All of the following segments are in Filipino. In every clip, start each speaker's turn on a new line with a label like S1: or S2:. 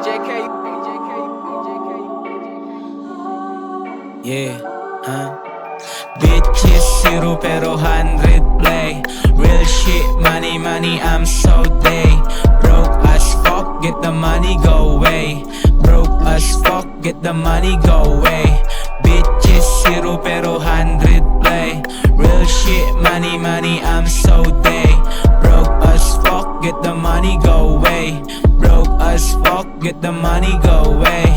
S1: Yeah, Bitches zero pero 100 play. Real shit, money, money, I'm so day. Broke as fuck, get the money, go away. Broke as fuck, get the money, go away. Bitches zero pero 100 play. Real shit, money, money, I'm so day. Broke as fuck, get the money, go away. Broke as fuck, get the money, go away.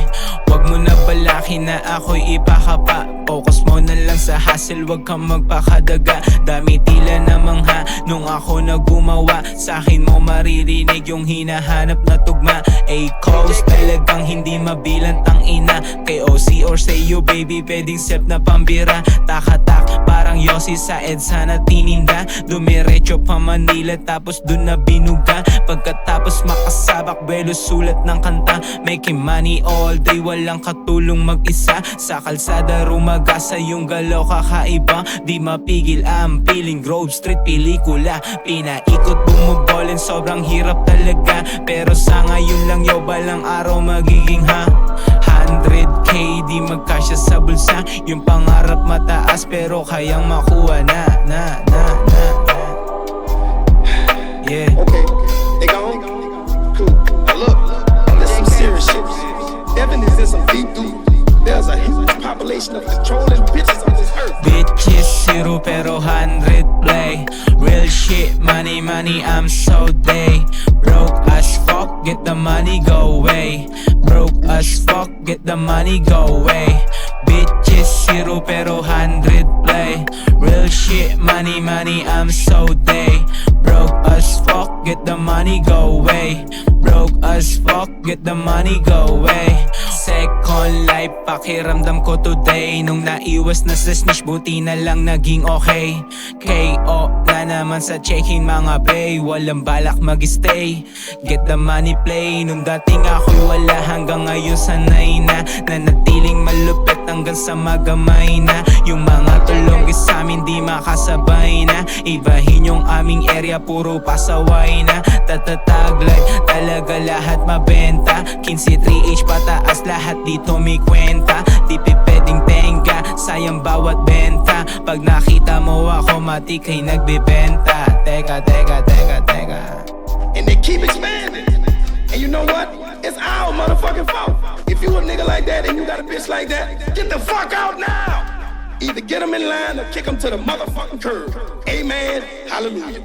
S1: Wag mo na balakin na ako'y ipakapa. Focus mo na lang sa hustle, wag kang magpakadaga. Dami tila namang ha, nung ako na gumawa. Sa'kin mo maririnig yung hinahanap na tugma. A-Coast, talagang hindi mabilang tang ina. Kay OC or say you baby, pwedeng sep na pambira. Takatak, parang Yossi sa EDSA na tininda. Dumiretso pa Manila, tapos dun na binuga. Pagkatapos makasabak, belo sulat ng kanta. Making money all day, walang katulong mag-isa. Sa kalsada rumagasa yung galaw kakaiba. Di mapigil ang feeling, Grove Street pelikula. Pinaikot bumubolin, sobrang hirap talaga. Pero sa ngayon lang yo, balang araw magiging ha 100k di magkasya sa bulsa. Yung pangarap mataas pero kayang makuha na. Yeah.
S2: Okay, they gone? Cool. Now look, this some serious shit. Devin is in some deep doo. There's a huge population of controlling bitches on this earth.
S1: Bitches zero pero 100 play. Real shit, money, money, I'm so day. Broke as fuck, get the money, go away. Broke as fuck, get the money, go away. Bitches zero pero 100 play. Real shit, money, money, I'm so day. Broke as fuck, get the money, go away. Broke as fuck, get the money, go away. Second life, pakiramdam ko today. Nung naiwas na sa snitch, buti na lang naging okay. KO na naman sa checking mga bay. Walang balak mag-stay, get the money play. Nung dating ako'y wala, hanggang ngayon sanay na. Nanatiling malupit hanggang sa magamay na. Yung mga tulong sa amin di makasabay na. Ibahin yung aming area, puro pasaway na. Tatataglay, talaga lahat mabenta. 15 3H pataas, lahat dito may kwenta. Di pwedeng tenga, sayang bawat benta. Pag nakita mo ako, matik ay nagbibenta. Teka
S2: And they keep expanding. And you know what? It's our motherfucking fault. If you a nigga like that and you got a bitch like that, get the fuck out now. Either get them in line or kick them to the motherfucking curb. Amen. Hallelujah.